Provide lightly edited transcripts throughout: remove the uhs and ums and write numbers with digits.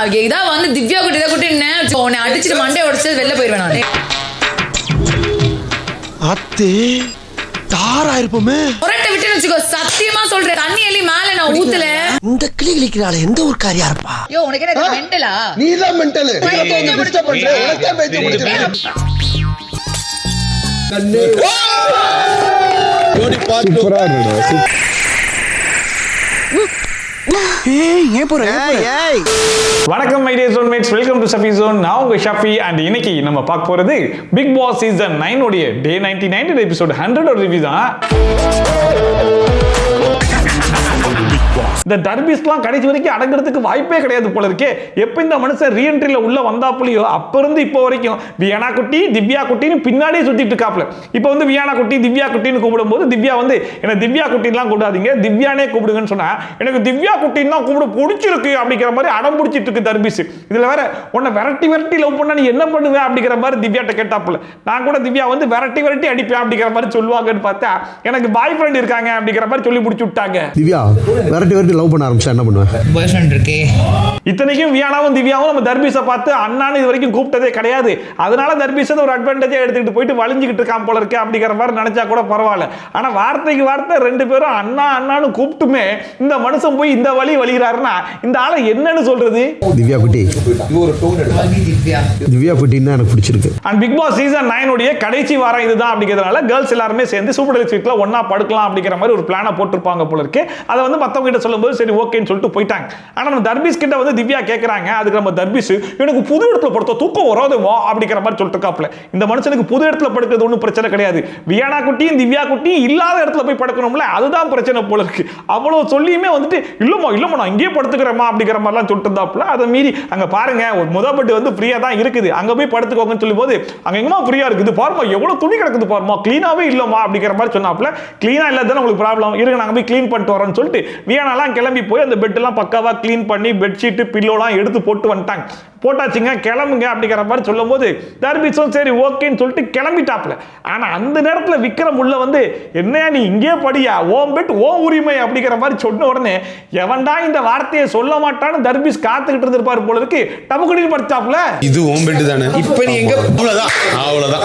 இதா வந்து திவ்யா குட்டி இதை குட்டி உன்னை அடிச்சுட்டு மண்டையை உடைச்சு வெளில போயிருவேன் நான். அத்தே தாரா இருப்போமே புரட்ட விட்டு வச்சுக்கோ, சத்தியமா சொல்றேன். தண்ணி எலி மேல நான் ஊத்துல. இந்த கிளி கிளிக்கிறாள் எந்த ஒரு காரியா இருப்பா? யோ உனக்கு என்ன மெண்டலா? நீ தான் மெண்டல். நீ டிஸ்டர்ப் பண்ற. உனக்கு தான் பேசி முடிச்சிருக்க. கண்ணே ஓடி பாத்து சூப்பரா இருக்குடா. ஏய் ஏன் போற? ஏய் வணக்கம் my dear zonemates, welcome to Shafi zone. நான் உங்க ஷஃபி. அண்ட் இன்னைக்கு நம்ம பார்க்க போறது பிக் பாஸ் சீசன் 9 உடைய டே 99 எபிசோட் 100 ரிவ்யூ தான். இந்த டர்பிஸ்லாம் கடைசி வரைக்கும் அடங்குறதுக்கு வாய்ப்பே கிடையாது போல இருக்கே. எப்ப இந்த மனுஷன் ரீஎன்ட்ரியில உள்ள வந்தாப்புலையோ அப்ப இருந்து இப்போ வரைக்கும் வியானா குட்டி திவ்யா குட்டின்னு பின்னாடியே சுத்திட்டு இருக்காப்ல. இப்போ வந்து வியானா குட்டி திவ்யா குட்டின்னு கூப்பிடும் போது திவ்யா வந்து என்ன திவ்யா குட்டின்லாம் கூப்பிடாதீங்க, திவ்யானே கூப்பிடுங்கன்னு சொன்னா எனக்கு திவ்யா குட்டின்லாம் கூப்பிட பிடிச்சிருக்கு அப்படிங்கிற மாதிரி அடம் பிடிச்சிட்டு இருக்கு தர்பிஸ். இதுல வேற உன்னை விரட்டி விரட்டி லவ் பண்ணா நீ என்ன பண்ணுவ அப்படிங்கிற மாதிரி திவ்யாட்ட கேட்டாப்புல. நான் கூட திவ்யா வந்து விரட்டி விரட்டி அடிப்பேன் அப்படிங்கிற மாதிரி சொல்லுவாங்கன்னு பார்த்தா எனக்கு பாய் ஃப்ரெண்ட் இருக்காங்க அப்படிங்கிற மாதிரி சொல்லி முடிச்சு விட்டாங்க. திவ்யா விரட்டி விரட்டி லவ் பண்ண ஆரம்பிச்சா என்ன பண்ணுவேன்? பாய் ஃப்ரெண்ட் இருக்கே. இத்தனைக்கும் வியானாவும் திவ்யாவும் நம்ம தர்பீஸை பார்த்து அண்ணான்னு இது வரைக்கும் கூப்பிட்டதே கிடையாது. அதனால தர்பீஸை ஒரு அட்வான்டேஜா எடுத்துக்கிட்டு போயிட்டு வளைஞ்சிக்கிட்டு இருக்கான் போல இருக்கு அப்படிங்கிற மாதிரி நினைச்சா கூட பரவாயில்ல. ஆனா வார்த்தைக்கு வார்த்தை ரெண்டு பேரும் அண்ணா அண்ணான்னு கூப்பிட்டுமே இந்த மனுஷன் போய் இந்த வழி வலிகிறாருன்னா இந்த ஆளை என்னன்னு சொல்றது? திவ்யா குட்டி திவ்யா குட்டின்னு எனக்கு பிடிச்சிருக்கு. அண்ட் பிக் பாஸ் சீசன் 9 உடைய கடைசி வாரம் இதுதான் அப்படிங்கிறதுனால கேர்ள்ஸ் எல்லாருமே சேர்ந்து சூப்பர் டெலிக்ஸ் வீட்ல ஒண்ணா படுக்கலாம் அப்படிங்கிற மாதிரி ஒரு பிளானை போட்டிருப்பாங்க போல இருக்கு. அதை வந்து மத்தவங்க கிட்ட சொல்லும்போது சரி ஓகேன்னு சொல்லிட்டு போயிட்டாங்க. ஆனா நம்ம தர்பீஸ் கிட்ட வந்து திவ்யா கேட்கறாங்க. அதுக்கு நம்ம தர்பீஸ் எனக்கு புது இடத்துல படுத்த தூக்கம் வராதுமா அப்படிங்கிற மாதிரி சொல்லிட்டு இருக்காப்ல. இந்த மனுஷனுக்கு புது இடத்துல படுக்கிறது ஒன்றும் பிரச்சனை கிடையாது. வியானா குட்டியும் திவ்யா குட்டியும் இல்லாத இடத்துல போய் படுக்கணும்ல, அதுதான் பிரச்சனை போல இருக்கு. அவ்வளவு சொல்லியுமே வந்துட்டு இல்லம்மா இல்லம்மா நான் இங்கேயே படுத்துக்கிறேம்மா அப்படிங்கிற மாதிரிலாம் சொல்லிட்டு இருந்தாப்ல. அதை மீறி அங்க பாருங்க ஒரு முதப்பட்டு வந்து ஃப்ரீயா தான் இருக்குது, அங்க போய் படுத்துக்கோங்கன்னு சொல்லும் போது அங்க எங்கம்மா ஃப்ரீயா இருக்குது பாருமா, எவ்வளவு துணி கிடக்குது பாருமா, கிளீனாவே இல்லம்மா அப்படிங்கிற மாதிரி சொன்னாப்ல. கிளீனா இல்லாதானே உங்களுக்கு ப்ராப்ளம் இருங்க, நாங்க போய் கிளீன் பண்ணிட்டு வரோம்னு சொல்லிட்டு வியானாலாம் கிளம்பி போய் அந்த பெட் எல்லாம் பக்காவா கிளீன் பண்ணி பெட்ஷீட் பில்லோலாம் எடுத்து போட்டு வந்துட்டாங்க. போட்டாச்சுங்க கிளம்புங்க அப்படிங்கிற மாதிரி சொல்லும் போது தர்பீஸும் சரி ஓகேன்னு சொல்லிட்டு கிளம்பிட்டாப்ல. ஆனா அந்த நேரத்தில் விக்ரம் உள்ள வந்து என்னையா நீ இங்கே படியா, ஓம் பெட் ஓம் உரிமை அப்படிங்கிற மாதிரி சொன்ன உடனே எவன்டா இந்த வார்த்தையை சொல்ல மாட்டான்னு தர்பீஸ் காத்துக்கிட்டு இருந்திருப்பாரு போல இருக்கு. டபுக்குடின்னு படிச்சாப்ல. இது ஓம் பெட் தானே, இப்போ நீ எங்க அவ்வளவுதான்.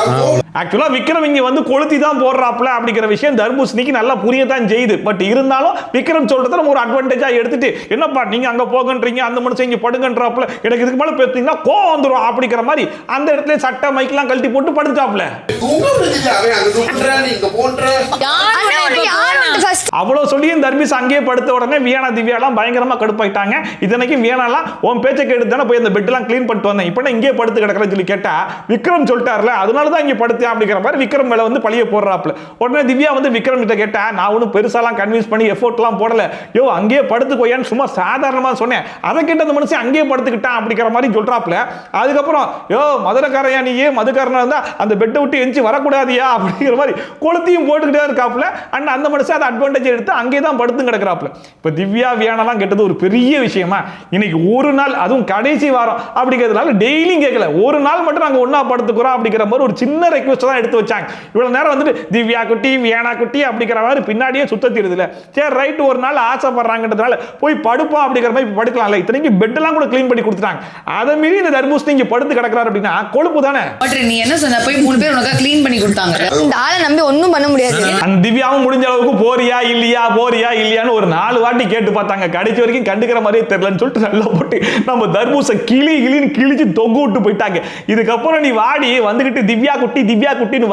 ஆக்சுவலா விக்ரம் இங்க வந்து கொளுத்தி தான் போடுறாப்ல அப்படிங்கிற விஷயம் தர்பூசணிக்கு நல்லா புரியத்தான் செய்யுது. பட் இருந்தாலும் விக்ரம் சொல்றத நம்ம ஒரு அட்வான்டேஜா எடுத்துட்டு என்னப்பா நீங்க அங்க போகன்றீங்க அந்த மனுஷன் இங்க படுங்கன்றாப்ல, எனக்கு இதுக்கு மேல பேசுனீங்கன்னா கோவம் வந்துரும் அப்படிங்கிற மாதிரி அந்த இடத்துல சட்டை மைக்கெல்லாம் கழட்டி போட்டு படுத்தாப்ல. அவ்வளவு சொல்லியும் தர்பீஸ் அங்கேயே படுத்த உடனே வியானா திவ்யாலாம் பயங்கரமா கடுப்பாயிட்டாங்க. இதனைக்கும் வியானாலாம் உன் பேச்சை கேட்டு தானே போய் அந்த பெட் எல்லாம் கிளீன் பண்ணிட்டு வந்தேன், இப்போ இங்கே படுத்து கிடக்கிறேன்னு சொல்லி கேட்டா விக்ரம் சொல்லிட்டார்ல அதனாலதான் இங்க படுத்தேன் அப்படிங்கிற மாதிரி விக்ரம் மேல வந்து பழிய போடுறாப்ல. உடனே திவ்யா வந்து விக்ரம் கிட்ட கேட்டா நான் ஒன்னும் பெருசாலாம் கன்வின்ஸ் பண்ணி எஃபோர்ட்லாம் போடல, யோ அங்கேயே படுத்துக்கோயான்னு சும்மா சாதாரணமா சொன்னேன், அதை கேட்ட அந்த மனுஷன் அங்கேயே படுத்துக்கிட்டான் அப்படிங்கிற மாதிரி சொல்றாப்ல. அதுக்கப்புறம் யோ மதுரக்காரையா நீயே மதுக்காரனா இருந்தா அந்த பெட்டை விட்டு எஞ்சி வரக்கூடாதியா அப்படிங்கிற மாதிரி கொளுத்தியும் போட்டுக்கிட்டே இருக்காப்ல. அண்ட் அந்த மனுஷன் அதை அட்வான்டேஜ் எடுத்து அங்கேயே தான் படுத்து கிடக்கிறாப்ல. இப்போ திவ்யா வியானலாம் கேட்டது ஒரு பெரிய விஷயமா? இன்னைக்கு ஒரு நாள் அதுவும் கடைசி வாரம் அப்படிங்கிறதுனால டெய்லியும் கேட்கல, ஒரு நாள் மட்டும் நாங்கள் ஒன்னா படுத்துக்கிறோம் அப்படிங்கிற மாதிரி ஒரு சின்ன ரெக்வஸ்ட் தான் எடுத்து வச்சாங்க. இவ்வளவு நேரம் வந்துட்டு திவ்யா குட்டி வியானா குட்டி அப்படிங்கிற மாதிரி பின்னாடியே சுத்தத்திடுதுல. சரி ரைட் ஒரு நாள் ஆசைப்படுறாங்கன்றதுனால போய் படுப்போம் அப்படிங்கிற மாதிரி படுக்கலாம்ல. இத்தனைக்கு பெட் எல்லாம் கூட கிளீன் பண்ணி கொடுத்துட்டாங்க. அதை மீறி இந்த தர்பூசணி இங்க படுத்து கிடக்குறாரு அப்படின்னா கொழுப்பு தானே. நீ என்ன சொன்ன போய் 3 பேர் உனக்கு கிளீன் பண்ணி கொடுத்தாங்க. இந்த ஆளை நம்பி ஒண்ணும் பண்ண முடியாது. அந்த திவ்யாவும் முடிஞ்ச அளவுக்கு போறியா இல்லையா போறியா இல்லையான்னு ஒரு 4 வாட்டி கேட்டு பார்த்தாங்க. கடைசி வரைக்கும் கண்டுக்கிற மாதிரியே தெரியலன்னு சொல்லிட்டு நல்லா போட்டு நம்ம தர்பூசை கிளின்னு கிழிச்சு தொங்கு விட்டு போயிட்டாங்க. இதுக்கப்புறம் நீ வாடி வந்துகிட்டு திவ்யா குட்டின்னு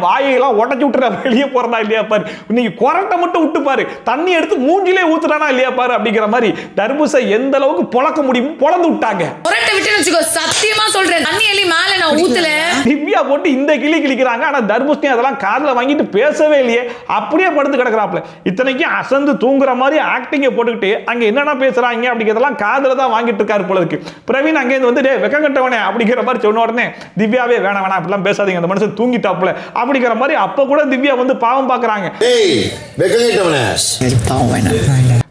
வாயெல்லாம் உடச்சு விட்டுற வெளியே போறதா இல்லையா பாரு, இன்னைக்கு கொரட்டை மட்டும் விட்டு பாரு, தண்ணி எடுத்து மூஞ்சிலே ஊத்துறானா இல்லையா பாரு அப்படிங்கிற மாதிரி தர்பூசை எந்த அளவுக்கு பொளக்க முடியும் பொளந்து விட்டாங்க. புரட்ட விட்டு வச்சுக்கோ, சத்தியமா சொல்றேன். தண்ணி எலி மேல நான் ஊத்துல. திவ்யா போட்டு இந்த கிளிக்கிறாங்க. ஆனா தர்பூசணி அதெல்லாம் காதுல வாங்கிட்டு பேசவே இல்லையே, அப்படியே படுத்து கிடக்குறாப்ல. இத்தனைக்கும் அசந்து தூங்குற மாதிரி ஆக்டிங்க போட்டுக்கிட்டு அங்க என்னென்ன பேசுறாங்க அப்படிங்கிறதெல்லாம் காதுல தான் வாங்கிட்டு இருக்காரு போல இருக்கு. பிரவீன் அங்கே வந்து வெக்க கட்டவனே அப்படிங்கிற மாதிரி சொன்ன உடனே திவ்யாவே வேணாம் அப்படிலாம் பேசாதீங்க, அந்த மனுஷன் தூங்கிட்டாப்ல அப்படிங்கிற மாதிரி அப்ப கூட திவ்யா வந்து பாவம் பாக்குறாங்க.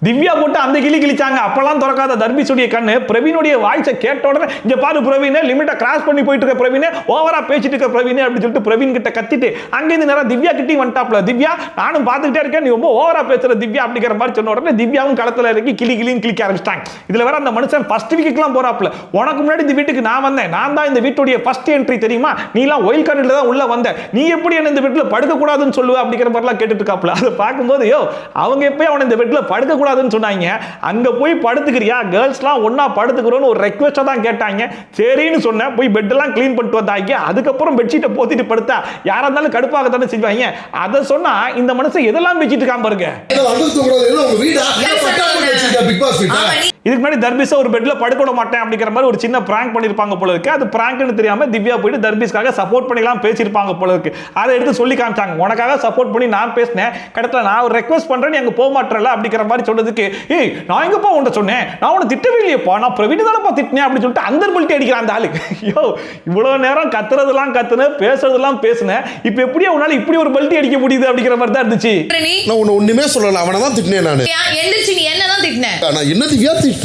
திவ்யா போட்டு அந்த கிளிச்சாங்க. அப்பெல்லாம் திறக்காத தர்பீஸுடைய கண்ணு பிரவீனுடைய வாய்ஸை கேட்ட உடனே இங்க பாரு பிரவீன், லிமிட்டை கிராஸ் பண்ணி போயிட்டு இருக்க பிரவீன், ஓவரா பேசிட்டு இருக்க பிரவீன் அப்படின்னு சொல்லிட்டு பிரவீன் கிட்ட கத்திட்டு அங்கிருந்து நேரா திவ்யா கிட்டயும் வந்துட்டாப்ல. திவ்யா நானும் பார்த்துக்கிட்டே இருக்கேன், நீ ரொம்ப ஓவரா பேசுற திவ்யா அப்படிங்கிற மாதிரி சொன்ன உடனே திவ்யாவும் களத்துல இறங்கி கிளின்னு கிளிக்க ஆரம்பிச்சிட்டாங்க. இதுல வேற அந்த மனுஷன் ஃபர்ஸ்ட் வீக்குலாம் போறாப்ல. உனக்கு முன்னாடி இந்த வீட்டுக்கு நான் வந்தேன், நான் தான் இந்த வீட்டுடைய ஃபர்ஸ்ட் என்ட்ரி தெரியுமா, நீ எல்லாம் ஒயில் கார்டுல தான் உள்ள வந்த, நீ எப்படி என்ன இந்த வீட்டுல படுக்க கூடாதுன்னு சொல்லுவ அப்படிங்கிற மாதிரிலாம் கேட்டுட்டு இருக்காப்ல. அதை பார்க்கும்போது யோ அவங்க எப்பயும் அவனை இந்த வீட்டுல படுக்க கூடாதுன்னு சொன்னாங்க, அங்க போய் படுத்துக்கிறியா, கேர்ள்ஸ்லாம் ஒன்னா படுத்துக்கிறோன்னு ஒரு ரெக்வெஸ்டா தான் கேட்டாங்க. சரின்னு சொன்னேன், போய் பெட் எல்லாம் க்ளீன் பண்ணிட்டு வந்தாங்க. அதுக்கப்புறம் பெட்ஷீட்டை போத்திட்டு படுத்தா யாரா இருந்தாலும் கடுப்பாக தானே செய்வாங்க. அதை சொன்னா இந்த மனுஷன் எதெல்லாம் பேசிட்டு இருக்கான் பாருங்க. இதுக்கு முன்னாடி தர்பீஸை ஒரு பெட்ல படுக்க விட மாட்டேன் அப்படிங்கிற மாதிரி ஒரு சின்ன பிராங்க் பண்ணிருப்பாங்க போல இருக்கு. அது பிராங்க்னு தெரியாம திவ்யா போயிட்டு தர்பீஸ்க்காக சப்போர்ட் பண்ணிலாம் பேசியிருப்பாங்க போல இருக்கு. அதை எடுத்து சொல்லி காமிச்சாங்க, உனக்காக சப்போர்ட் பண்ணி நான் பேசினேன், கடத்துல நான் ஒரு ரெக்வெஸ்ட் பண்றேன், நீ அங்க போக மாட்டேறல அப்படிங்கிற மாதிரி சொன்னதுக்கு, ஏய் நான் எங்கப்பா உன்ட்ட சொன்னேன், நான் உன்னை திட்டவே இல்லையப்பா, நான் பிரவீன் தானப்பா திட்டினேன் அப்படின்னு சொல்லிட்டு அந்த பல்ட்டி அடிக்கிறான் அந்த ஆளு. ஐயோ இவ்வளவு நேரம் கத்துறதெல்லாம் கத்துன, பேசுறதெல்லாம் பேசுனேன், இப்போ எப்படியே உன்னால இப்படி ஒரு பல்ட்டி அடிக்க முடியுது அப்படிங்கிற மாதிரி தான் இருந்துச்சு. நான் உன்னை ஒண்ணுமே சொல்லல, அவனை தான் திட்டினேன் நானு. எந்திரிச்சு நீ என்னதான் திட்டின? நான் என்ன திவ்யா திட்டினேன்?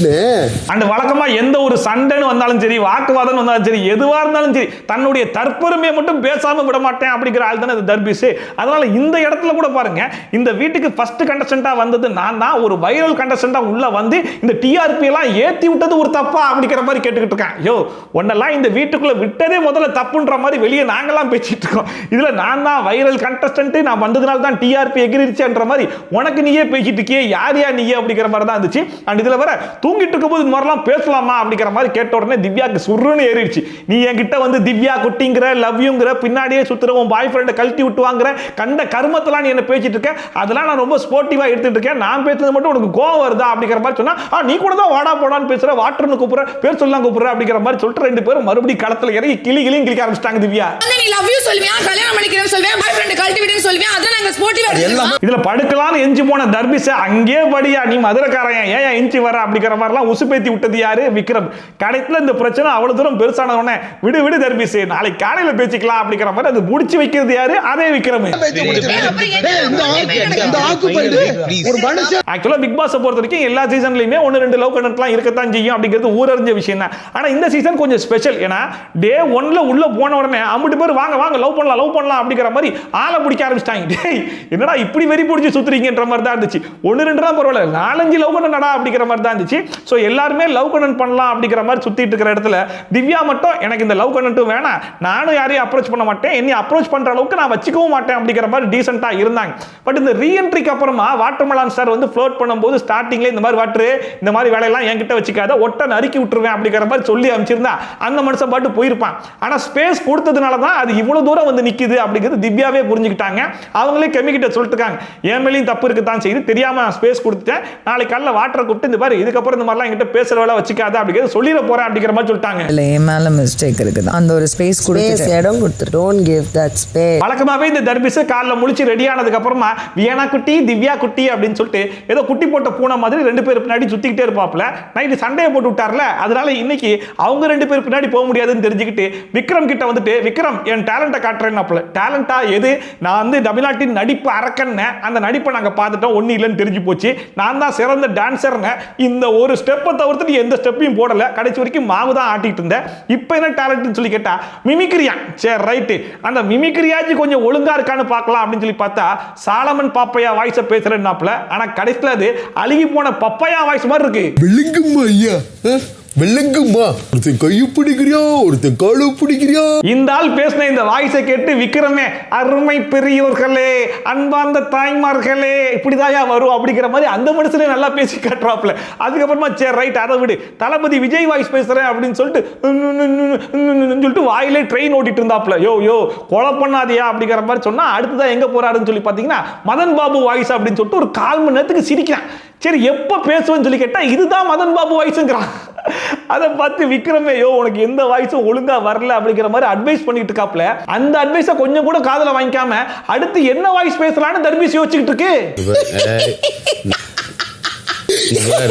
அந்த வழக்கமா எந்த ஒரு சண்டைன்னு வந்தாலும் சரி, வாக்குவாதம் வந்தாலும் சரி, எதுவா இருந்தாலும் சரி, தன்னுடைய தற்பெருமையை மட்டும் பேசாம விட மாட்டேன் அப்படிங்கிற ஆள் தானே தர்பீஸ். அதனால இந்த இடத்துல கூட பாருங்க, இந்த வீட்டுக்கு ஃபர்ஸ்ட் கண்டஸ்டன்டா வந்தது நான் தான், ஒரு வைரல் கண்டஸ்டன்டா உள்ள வந்து இந்த டிஆர்பி எல்லாம் ஏத்தி விட்டது ஒரு தப்பா அப்படிங்கிற மாதிரி கேட்டுக்கிட்டு இருக்கேன். யோ ஒன்னெல்லாம் இந்த வீட்டுக்குள்ள விட்டதே முதல்ல தப்புன்ற மாதிரி வெளியே நாங்கெல்லாம் பேசிட்டு இருக்கோம். இதுல நான் தான் வைரல் கண்டஸ்டன்ட், நான் வந்ததுனால தான் டிஆர்பி எகிரிச்சுன்ற மாதிரி உனக்கு நீயே பேசிட்டு இருக்கியே, யார் யா நீயே அப்படிங்கிற மாதிரி தான் இருந்துச்சு. அண்ட் இதுல வர தூங்கிட்டு இருக்கும்போது இந்த மாதிரிலாம் பேசலாமா அப்படிங்கிற மாதிரி கேட்ட உடனே திவ்யாக்கு சுருன்னு ஏறிடுச்சு. நீ என்கிட்ட வந்து திவ்யா குட்டிங்கிற, லவ் யூங்கிற, பின்னாடியே சுத்துற உன் பாய் ஃப்ரெண்டை கழட்டி விட்டு வாங்குற, கண்ட கருமத்தெல்லாம் நீ என்ன பேசிட்டு இருக்க, அதெல்லாம் நான் ரொம்ப ஸ்போர்ட்டிவா எடுத்துட்டு இருக்கேன், நான் பேசுறது மட்டும் உனக்கு கோவம் வருதா அப்படிங்கிற மாதிரி சொன்னா, நீ கூட தான் வாடா போடான்னு பேசுற, வாட்டர்னு கூப்பிடுற, பேர் சொல்லலாம் கூப்பிடுற அப்படிங்கிற மாதிரி சொல்லிட்டு ரெண்டு பேரும் மறுபடியும் களத்துல இறங்கி கிளியும் கிளிக்க ஆரம்பிச்சிட்டாங்க. திவ்யா நீ லவ் யூ சொல்வியா, கல்யாணம் பண்ணிக்கிறேன்னு சொல்வியா, பாய் ஃப்ரெண்ட் கழட்டி விடுன்னு சொல்வியா, அதான் நாங்க ஸ்போர்ட்டிவா எடுத்துக்கலாம். இதுல படுக்கலாம்னு எஞ்சி போன தர்பீஸ் அங்கே படியா, நீ மதுரக்காரன் ஏன் எஞ்சி வர அப்படிங்கிற மாதிரிலாம் உசுப்பேத்தி விட்டது யாரு, விக்ரம். கடைசில இந்த பிரச்சனை அவ்வளவு தூரம் பெருசான உடனே விடு தர்பீஸ், நாளைக்கு காலையில பேசிக்கலாம் அப்படிங்கிற மாதிரி அது முடிச்சு வைக்கிறது யாரு, அதே விக்ரம். ஆக்சுவலா பிக் பாஸ் பொறுத்த வரைக்கும் எல்லா சீசன்லயுமே 1-2 லவ் கண்டென்ட்லாம் இருக்கத்தான் செய்யும் அப்படிங்கிறது ஊரறிஞ்ச விஷயம் தான். ஆனா இந்த சீசன் கொஞ்சம் ஸ்பெஷல். ஏன்னா டே 1ல உள்ள போன உடனே அம்பிட்டு பேர் வாங்க லவ் பண்ணலாம் அப்படிங்கிற மாதிரி ஆளை பிடிக்க ஆரம்பிச்சிட்டாங்க. டேய் என்னடா இப்படி வெறி பிடிச்சி சுத்துறீங்கன்ற மாதிரி தான் இருந்துச்சு. 1-2 தான் பரவாயில்ல, 4-5 லவ் கண்டென்டா அப்படிங்கிற மாதிரி தான் இருந்துச்சு. ஸோ எல்லாருமே லவ் கண்டென்ட் பண்ணலாம் அப்படிங்கிற மாதிரி சுத்திட்டு இருக்கிற இடத்துல திவ்யா மட்டும் எனக்கு இந்த லவ் கண்டென்ட்டும் வேணாம், நானும் யாரையும் அப்ரோச் பண்ண மாட்டேன், என்னை அப்ரோச் பண்ற அளவுக்கு நான் வச்சுக்கவும் மாட்டேன் அப்படிங்கிற மாதிரி டீசென்ட்டா இருந்தாங்க. பட் இந்த ரீஎன்ட்ரிக்கு அப்புறமா வாட்டர்மெலன் சார் வந்து ஃப்ளோட் பண்ணும்போது ஸ்டார்டிங்ல இந்த மாதிரி வாட்டர் இந்த மாதிரி வேலையெல்லாம் என்கிட்ட வச்சுக்காத, ஒட்ட நறுக்கி விட்டுருவேன் அப்படிங்கிற மாதிரி சொல்லி அமைச்சிருந்தா அந்த மனுஷன் பாட்டு போயிருப்பான். ஆனா ஸ்பேஸ் கொடுத்ததுனால தான் அது இவ்வளவு தூரம் வந்து நிக்குது அப்படிங்கிறது திவ்யாவே புரிஞ்சுக்கிட்டாங்க. அவங்களே கெமிக்கிட்ட சொல்லிட்டு இருக்காங்க, என் மேலேயும் தப்பு இருக்குதான் செய்யுது, தெரியாம ஸ்பேஸ் கொடுத்துட்டேன், நாளைக்கு காலைல வாட்டரை கூப்பிட்டு இந்த மாதிரி இதுக்கப்புறம் இந்த மாதிரிலாம் என்கிட்ட பேசுற வேலை வச்சுக்காத அப்படிங்கிறது சொல்லிட போறேன் அப்படிங்கிற மாதிரி சொல்லிட்டாங்க. இல்ல என் மேல மிஸ்டேக் இருக்குது, அந்த ஒரு ஸ்பேஸ் கொடுத்து இடம் கொடுத்து டோன்ட் கிவ் தட் ஸ்பேஸ். வழக்கமாவே இந்த தர்பீஸ் காலைல முழிச்சு ரெடி ஆனதுக்கு அப்புறமா வியனா குட்டி திவ்யா குட்டி அப்படின்னு சொல்லிட்டு ஏதோ குட்டி போட்ட பூனை மாதிரி 2 பேர் பின்னாடி சுத்திக்கிட்டே இருப்பாப்ல. நைட்டு சண்டையை போட்டு விட்டார்ல, அதனால இன்னைக்கு அவங்க 2 பேர் பின்னாடி போக முடியாதுன்னு தெரிஞ்சுக்கிட்டு விக்ரம் கிட்ட வந்துட்டு, விக்ரம் என் டேலண்ட்டை காட்டுறேன்னாப்ல. டேலண்டா எது, நான் வந்து தமிழ்நாட்டின் நடிப்பு அரக்கன்னு, அந்த நடிப்பை நாங்க பார்த்துட்டோம், ஒன்னும் இல்லைன்னு தெரிஞ்சு போச்சு, நான் தான் சிறந்த டான்சர்னு, இந்த ஒரு ஸ்டெப்பை தவிர்த்து எந்த ஸ்டெப்பையும் போடல, கடைசி வரைக்கும் மாவு தான் ஆட்டிட்டு இருந்தேன், இப்போ என்ன டேலண்ட்னு சொல்லி கேட்டா மிமிக்ரியா. சரி ரைட்டு, அந்த மிமிக்ரியாச்சு கொஞ்சம் ஒழுங்கா இருக்கான்னு பார்க்கலாம் அப்படின்னு சொல்லி பார்த்தா சாலமன் பாப்பையா வாய்ஸை பேசுறேன்னாப்ல. ஆனா கடைசியில் அது அழுகி போன பப்பையா வாய்ஸ் மாதிரி இருக்கு. விழுங்குமா ஐயா, வெள்ளங்குமா, ஒருத்தன் கையை பிடிக்கிறியா, ஒருத்தன் காலை பிடிக்கிறியா. இந்த ஆள் பேசின இந்த வாய்ஸை கேட்டு விக்ரமே அருமை பெரியோர்களே, அன்பார்ந்த தாய்மார்களே, இப்படிதாயா வரும் அப்படிங்கிற மாதிரி அந்த மனுஷனே நல்லா பேசி காட்டுறாப்ல. அதுக்கப்புறமா சரி ரைட் அதை விடு, தளபதி விஜய் வாய்ஸ் பேசுறேன் அப்படின்னு சொல்லிட்டு வாயிலே ட்ரெயின் ஓட்டிட்டு இருந்தாப்ல. யோ கொலை பண்ணாதியா அப்படிங்கிற மாதிரி சொன்னா அடுத்ததான் எங்க போறாருன்னு சொல்லி பாத்தீங்கன்னா மதன் பாபு வாய்ஸ் அப்படின்னு சொல்லிட்டு ஒரு 1/4 மணி நேரத்துக்கு சிரிக்கிறான். சரி எப்ப பேசுவேன்னு சொல்லி கேட்டா இதுதான் மதன் பாபு வாய்ஸ்ங்கிறான். அதை பார்த்து விக்ரமே உனக்கு எந்த வாய்ஸும் ஒழுங்கா வரல அப்படிங்கிற மாதிரி அட்வைஸ் பண்ணிட்டு இருக்காப்ல. அந்த அட்வைஸை கொஞ்சம் கூட காதுல வாங்கிக்காம அடுத்து என்ன வாய்ஸ் பேசலாம்னு தர்பீஸ் யோசிச்சுக்கிட்டு இருக்கு.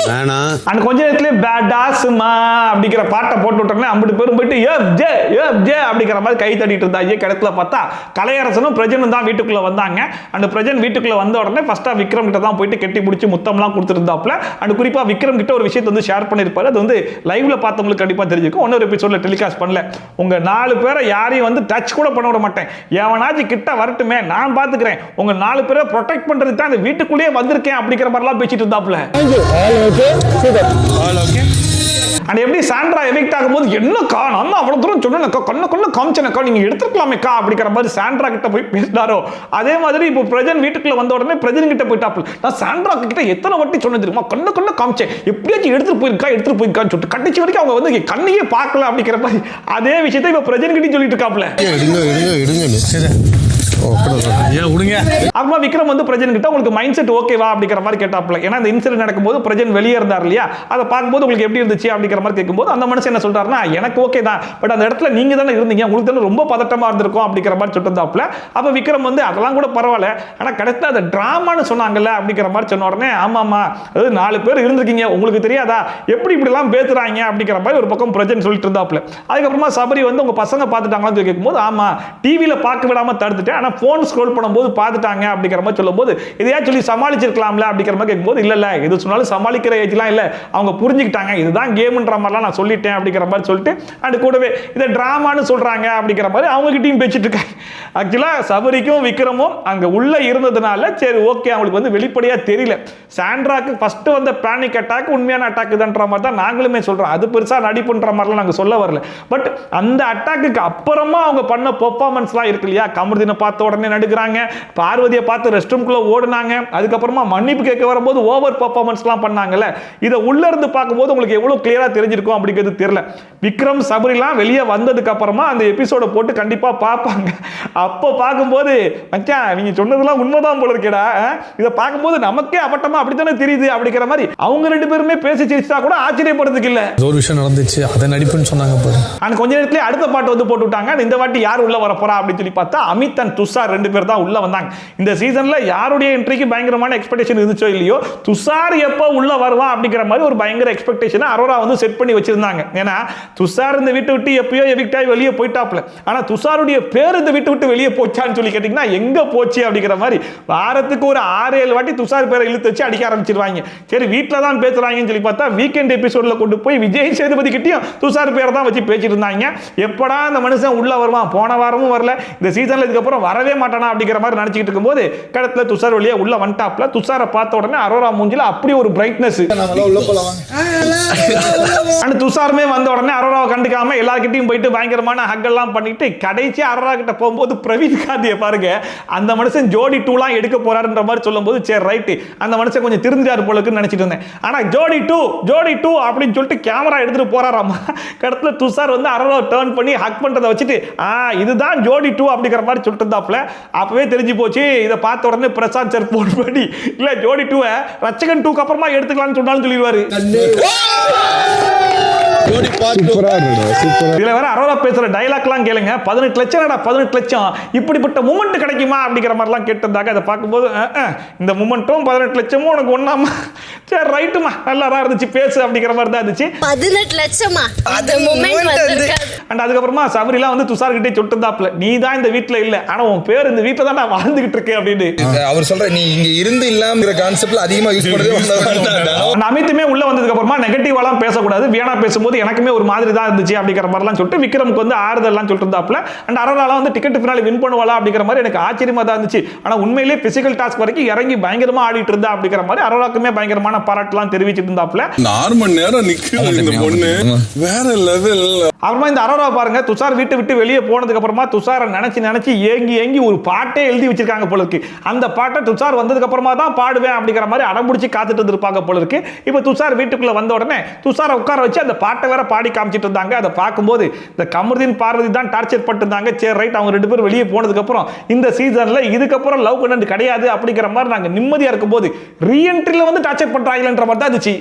வேணாம். அந்த கொஞ்ச நேரத்திலே பேடாஸ்மா அப்படிங்கிற பாட்டை போட்டு விட்டோன்னே அம்பிட்டு பேரும் போயிட்டு ஏ அப்படிங்கிற மாதிரி கை தட்டிட்டு இருந்தாங்க. கிடத்துல பார்த்தா கலையரசனும் பிரஜனும் தான் வீட்டுக்குள்ள வந்தாங்க. அந்த பிரஜன் வீட்டுக்குள்ள வந்த உடனே ஃபர்ஸ்டா விக்ரம் கிட்ட தான் போயிட்டு கெட்டி பிடிச்சி முத்தம்லாம் கொடுத்துருந்தாப்புல. அண்ட் குறிப்பா விக்ரம் கிட்ட ஒரு விஷயத்தை வந்து ஷேர் பண்ணிருப்பாரு. அது வந்து லைவ்ல பார்த்தவங்களுக்கு கண்டிப்பா தெரிஞ்சிருக்கும். இன்னொரு எபிசோட்ல டெலிகாஸ்ட் பண்ணல. உங்க 4 பேரை யாரையும் வந்து டச் கூட பண்ண விட மாட்டேன், எவனாச்சும் கிட்ட வரட்டுமே நான் பாத்துக்கிறேன், உங்க 4 பேரை ப்ரொடெக்ட் பண்றது தான் அந்த வீட்டுக்குள்ளேயே வந்திருக்கேன் அப்படிங்கிற மாதிரிலாம் பேசிட்டு இருந்தாப்புல. அண்ட் எப்படி சாண்ட்ரா எவிக்ட் ஆகும்போது என்னக்கா நான் அவ்வளவு தூரம் சொன்னேன்க்கா, கண்ண காமிச்சேனக்கா, நீங்க எடுத்துக்கலாமேக்கா அப்படிங்கிற மாதிரி சாண்ட்ரா கிட்ட போய் பேசினாரோ, அதே மாதிரி இப்போ பிரஜன் வீட்டுக்குள்ள வந்த உடனே பிரஜன் கிட்ட போயிட்டாப்ல. நான் சாண்ட்ரா கிட்ட எத்தனை வாட்டி சொன்னது தெரியுமா, கண்ண காமிச்சேன், எப்படியாச்சும் எடுத்துட்டு போயிருக்கான்னு சொல்லிட்டு கடைசி வரைக்கும் அவங்க வந்து கண்ணையே பார்க்கல அப்படிங்கிற மாதிரி அதே விஷயத்தை இப்போ பிரஜன் கிட்ட சொல்லிட்டு இருக்காப்ல. அப்புறமா விக்ரம் வந்து பிரஜன் கிட்ட உங்களுக்கு மைண்ட் செட் ஓகேவா அப்படிங்கிற மாதிரி கேட்டாப்ல. ஏன்னா இந்த இன்சிடென்ட் நடக்கும்போது பிரஜன் வெளியே இருந்தார் இல்லையா, அதை பார்க்கும்போது உங்களுக்கு எப்படி இருந்துச்சு அப்படிங்கிற மாதிரி கேட்கும்போது அந்த மனுஷன் என்ன சொல்றாருன்னா, எனக்கு ஓகே தான், பட் அந்த இடத்துல நீங்க தானே இருந்தீங்க, உங்களுக்கு தானே ரொம்ப பதட்டமா இருந்திருக்கும் அப்படிங்கிற மாதிரி சொல்லிருந்தாப்ல. அப்ப விக்ரம் வந்து அதெல்லாம் கூட பரவாயில்ல, ஆனா கடைசியில் அதை டிராமான்னு சொன்னாங்கல்ல அப்படிங்கிற மாதிரி சொன்ன உடனே ஆமாமா, அதாவது 4 பேர் இருந்திருக்கீங்க, உங்களுக்கு தெரியாதா எப்படி இப்படி எல்லாம் பேசுறாங்க அப்படிங்கிற மாதிரி ஒரு பக்கம் பிரஜன் சொல்லிட்டு இருந்தாப்ல. அதுக்கப்புறமா சபரி வந்து உங்க பசங்க பார்த்துட்டாங்களான்னு சொல்லி கேட்கும்போது ஆமா டிவியில பார்க்க விடாம தடுத்துட்டேன், ஆனா போன் ஸ்க்ரோல் பண்ணும்போது பார்த்துட்டாங்க அப்படிங்கிற மாதிரி சொல்லும்போது இதையா சொல்லி சமாளிச்சிருக்கலாம்ல அப்படிங்கிற மாதிரி கேட்கும்போது இல்ல எது சொன்னாலும் சமாளிக்கிற ஏஜ்லாம் இல்ல, அவங்க புரிஞ்சுக்கிட்டாங்க, இதுதான் கேம்ன்ற மாதிரிலாம் நான் சொல்லிட்டேன் அப்படிங்கிற மாதிரி சொல்லிட்டு அது கூடவே இதை டிராமான்னு சொல்றாங்க அப்படிங்கிற மாதிரி அவங்க கிட்டயும் பேசிட்டு இருக்காங்க. ஆக்சுவலா சபரிக்கும் விக்ரமும் அங்க உள்ள இருந்ததுனால சரி ஓகே அவங்களுக்கு வந்து வெளிப்படையா தெரியல. சாண்ட்ராக்கு ஃபர்ஸ்ட் வந்த பேனிக் அட்டாக் உண்மையான அட்டாக் தான்ன்ற மாதிரி தான் நாங்களுமே சொல்றோம், அது பெருசா நடிப்புன்ற மாதிரிலாம் நாங்க சொல்ல வரல. பட் அந்த அட்டாக்கு அப்புறமா அவங்க பண்ண பெர்ஃபார்மன்ஸ்லாம் இருக்கு இல்லையா, கமருதீனை பார்த்த உடனே நடுக்கிறாங்க, பார்வதியை பார்த்து ரெஸ்ட் ரூம்குள்ள ஓடுனாங்க, அதுக்கப்புறமா மன்னிப்பு கேட்க வரும்போது ஓவர் பெர்ஃபார்மன்ஸ்லாம் பண்ணாங்கல்ல, இதை உள்ள இருந்து பார்க்கும்போது உங்களுக்கு எவ்வளவு கிளியரா தெரிஞ்சிருக்கும் அப்படிங்கிறது தெரியல. விக்ரம் சபரிலாம் வெளியே வந்ததுக்கு அப்புறமா அந்த எபிசோட போட்டு கண்டிப்பா பார்ப்பாங்க. அப்போ பார்க்கும்போது மச்சான் நீங்க சொன்னதெல்லாம் உண்மைதான் போல இருக்கேடா, இதை பார்க்கும்போது நமக்கே அப்பட்டமா அப்படித்தானே தெரியுது அப்படிங்கிற மாதிரி அவங்க 2 பேருமே பேசி சிரிச்சா கூட ஆச்சரியப்படுறதுக்கு இல்ல. ஒரு விஷயம் நடந்துச்சு அதை நடிப்புன்னு சொன்னாங்க பாரு. ஆனா கொஞ்ச நேரத்துல அடுத்த பாட்டு வந்து போட்டு விட்டாங்க. இந்த வாட்டி யார் உள்ள வர போறா அப்படின்னு சொல்லி பார்த்தா அமித் அண்ட் துஷார் 2 பேர் தான் உள்ள வந்தாங்க. இந்த சீசன்ல யாருடைய என்ட்ரிக்கு பயங்கரமான எக்ஸ்பெக்டேஷன் இருந்துச்சோ இல்லையோ, துஷார் எப்போ உள்ள வருவான் அப்படிங்கிற மாதிரி ஒரு பயங்கர எக்ஸ்பெக்டேஷன் அரோரா வந்து செட் பண்ணி வச்சிருந்தாங்க. ஏன்னா துஷார் இந்த வீட்டை விட்டு எப்பயோ எவிக்ட் ஆகி வெளியே போயிட்டாப்ல. ஆனா துஷாருடைய பேர் இந்த வீட்டை விட்டு வெளியே போச்சான்னு சொல்லி கேட்டீங்கன்னா எங்க போச்சு அப்படிங்கிற மாதிரி வாரத்துக்கு ஒரு 6-7 வாட்டி துஷார் பேரை இழுத்து வச்சு அடிக்க ஆரம்பிச்சிருவாங்க. சரி வீட்டில் தான் பேசுறாங்கன்னு சொல்லி பார்த்தா வீக்கெண்ட் எபிசோட்ல கொண்டு போய் விஜய் சேதுபதி கிட்டையும் துஷார் பேரை தான் வச்சு பேசிட்டு இருந்தாங்க. எப்படா அந்த மனுஷன் உள்ள வருவான், போன வாரமும் வரல, இந்த சீசன்ல இதுக்கப்புறம் வரவே மாட்டானா அப்படிங்கிற மாதிரி நினைச்சிட்டு இருக்கும்போது கடத்துல துஷார் வழியா உள்ள வந்துட்டாப்ல. துஷாரை பார்த்த உடனே அரோரா மூஞ்சில அப்படி ஒரு பிரைட்னஸ். துஷாருமே வந்த உடனே அரோராவை கண்டுக்காம எல்லார்கிட்டையும் போயிட்டு பயங்கரமான ஹக் எல்லாம் பண்ணிட்டு கடைசி அரோரா கிட்ட போகும்போது பிரவீன் காந்தியை பாருங்க, அந்த மனுஷன் ஜோடி 2லாம் எடுக்க போறாருன்ற மாதிரி சொல்லும்போது சரி ரைட் அந்த மனுஷன் கொஞ்சம் திருந்திட்டாரு போலக்குன்னு நினைச்சிட்டு இருந்தேன். ஆனா ஜோடி 2 அப்படின்னு சொல்லிட்டு கேமரா எடுத்துட்டு போறாராமா. கடத்துல துஷார் வந்து அரோரா டர்ன் பண்ணி ஹக் பண்றதை வச்சுட்டு இதுதான் ஜோடி 2 அப்படிங்கிற மாதிரி சொல்லிட்டு இருந்தாப்ல. அப்பவே தெரிஞ்சு போச்சு. இதை பார்த்த உடனே பிரசாந்த் சார் போன் பண்ணி இல்ல ஜோடி 2 ரச்சகன் 2க்கு அப்புறமா எடுத்துக்கலாம்னு சொன்னாலும் சொல்லிடுவாரு. இதுல வேற அரோரா பேசுற டயலாக்லாம் கேளுங்க, 18 லட்சம் இப்படிப்பட்ட மூமெண்ட் கிடைக்குமா அப்படிங்கிற மாதிரிலாம் கேட்டிருந்தாங்க. அதை பார்க்கும்போது இந்த மூமெண்ட்டும் 18 லட்சமும் உனக்கு ஒண்ணாமா, சரி ரைட்டுமா நல்லா தான் இருந்துச்சு பேசு அப்படிங்கிற மாதிரி தான் இருந்துச்சு. 18 லட்சமா அது மூமெண்ட் வந்திருக்காது. அண்ட் அதுக்கப்புறமா சபரிலாம் வந்து துஷார் கிட்டே சொல்லிருந்தாப்ல, நீ தான் இந்த வீட்டுல இல்ல, ஆனா உன் பேர் இந்த வீட்டுல தான் நான் வாழ்ந்துகிட்டு இருக்கேன் அப்படின்னு. அவர் சொல்ற நீ இங்க இருந்து இல்லாமங்கிற கான்செப்ட்ல அதிகமா யூஸ் பண்றது. அமித்துமே உள்ள வந்ததுக்கு அப்புறமா நெகட்டிவாலாம் பேசக்கூடாது, வியானா பேசும்போது எனக்குமே ஒரு மாதிரி தான் இருந்துச்சு அப்படிங்கிற மாதிரிலாம் சொல்லிட்டு விக்ரமுக்கு வந்து ஆறுதல்லாம் சொல்லிட்டு இருந்தாப்ல. அண்ட் அரோராலாம் வந்து டிக்கெட் ஃபினாலே வின் பண்ணுவாளா அப்படிங்கிற மாதிரி எனக்கு ஆச்சரியமா தான் இருந்துச்சு. ஆனா உண்மையிலேயே பிசிக்கல் டாஸ்க் வரைக்கும் இறங்கி பயங்கரமா ஆடிட்டு இருந்தா அப்படிங்கிற மாதிரி அரோராக்குமே பயங்கரமான பாராட்டெல்லாம் தெரிவிச்சிட்டு இருந்தாப்ல. 4 மணி நேரம் நிக்குது இந்த பொண்ணு வேற லெவல். அப்புறமா இந்த அரோரா பாருங்க, துஷார் வீட்டை விட்டு வெளியே போனதுக்கு அப்புறமா துஷாரை நினைச்சு ஏங்கி ஒரு பாட்டே எழுதி வச்சிருக்காங்க போல இருக்கு. அந்த பாட்டை துஷார் வந்ததுக்கு அப்புறமா தான் பாடுவேன் அப்படிங்கிற மாதிரி அடம்பிடிச்சு காத்துட்டு இருந்திருப்பாங்க போல இருக்கு. இப்போ துஷார் வீட்டுக்குள்ள வந்த உடனே துஷாரை உட்கார வச்சு அந்த பாட்டை வேற பாடி காமிச்சிட்டு இருந்தாங்க. அதை பார்க்கும்போது இந்த கமருதீன் பார்வதி தான் டார்ச்சர் பண்ணிட்டு இருந்தாங்க. சரி ரைட் அவங்க 2 பேரும் வெளியே போனதுக்கு அப்புறம் இந்த சீசன்ல இதுக்கப்புறம் லவ் கண்டென்ட் கிடையாது அப்படிங்கிற மாதிரி நாங்க நிம்மதியா இருக்கும்போது ரீஎன்ட்ரில வந்து டார்ச்சர் பண்றாங்கன்ற மாதிரி தான் இருந்துச்சு.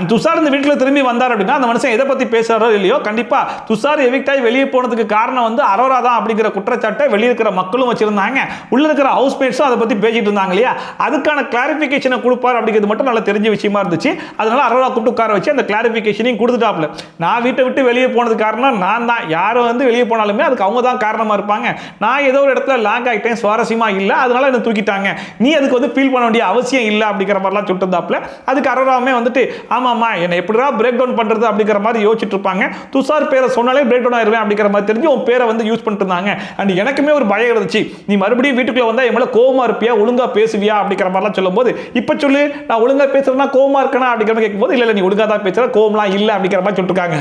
அண்ட் துஷார் இந்த வீட்டுல திரும்பி வந்தார் அப்படின்னா அந்த மனுஷன் எதை பத்தி பேசுறாரோ இல்லையோ கண்டிப்பா துஷார் எவிக்ட் ஆகி வெளியே போனதுக்கு காரணம் வந்து அரோரா தான் அப்படிங்கிற குற்றச்சாட்டை வெளியே இருக்கிற மக்களும் வச்சிருந்தாங்க, உள்ள இருக்கிற ஹவுஸ்மேட்ஸும் அதை பத்தி பேசிட்டு இருந்தாங்க இல்லையா. அதுக்கான கிளாரிபிகேஷனை கொடுப்பார் அப்படிங்கிறது மட்டும் நல்லா தெரிஞ்ச விஷயமா இருந்துச்சு. அதனால அரோரா கூப்பிட்டு உட்கார வச்சு அந்த கிளாரிபிகேஷனையும் கொடுத்துட்டாப்ல. நான் வீட்டை விட்டு வெளியே போனது காரணம் நான் தான், யாரும் வந்து வெளியே போனாலுமே அதுக்கு அவங்க தான் காரணமா இருப்பாங்க, நான் ஏதோ ஒரு இடத்துல லாக் ஆகிட்டேன், சுவாரஸ்யமா இல்லை, அதனால என்ன தூக்கிட்டாங்க, நீ அதுக்கு வந்து ஃபீல் பண்ண வேண்டிய அவசியம் இல்லை அப்படிங்கிற மாதிரிலாம் சொல்லிட்டு இருந்தாப்ல. அதுக்கு அரோராவுமே வந்துட்டு ஆமாம்மா என்னை எப்படிடா பிரேக் டவுன் பண்றது அப்படிங்கிற மாதிரி யோசிச்சுட்டு இருப்பாங்க. துஷார் பேரை சொன்னாலே பிரேக் டவுன் ஆயிருவேன் அப்படிங்கிற மாதிரி தெரிஞ்சு உன் பேரை வந்து யூஸ் பண்ணிட்டு இருந்தாங்க. அண்ட் எனக்குமே ஒரு பயம் இருந்துச்சு, நீ மறுபடியும் வீட்டுக்குள்ள வந்தா என் மேல கோவமா இருப்பியா, ஒழுங்கா பேசுவியா அப்படிங்கிற மாதிரிலாம் சொல்லும்போது இப்ப சொல்லு நான் ஒழுங்கா பேசுறேன்னா கோவமா இருக்கனா அப்படிங்கிற மாதிரி கேட்கும்போது இல்ல நீ ஒழுங்கா தான் பேசுற, கோவம்லாம் இல்ல அப்படிங்கிற மாதிரி சொல்லிட்டு இருக்காங்க.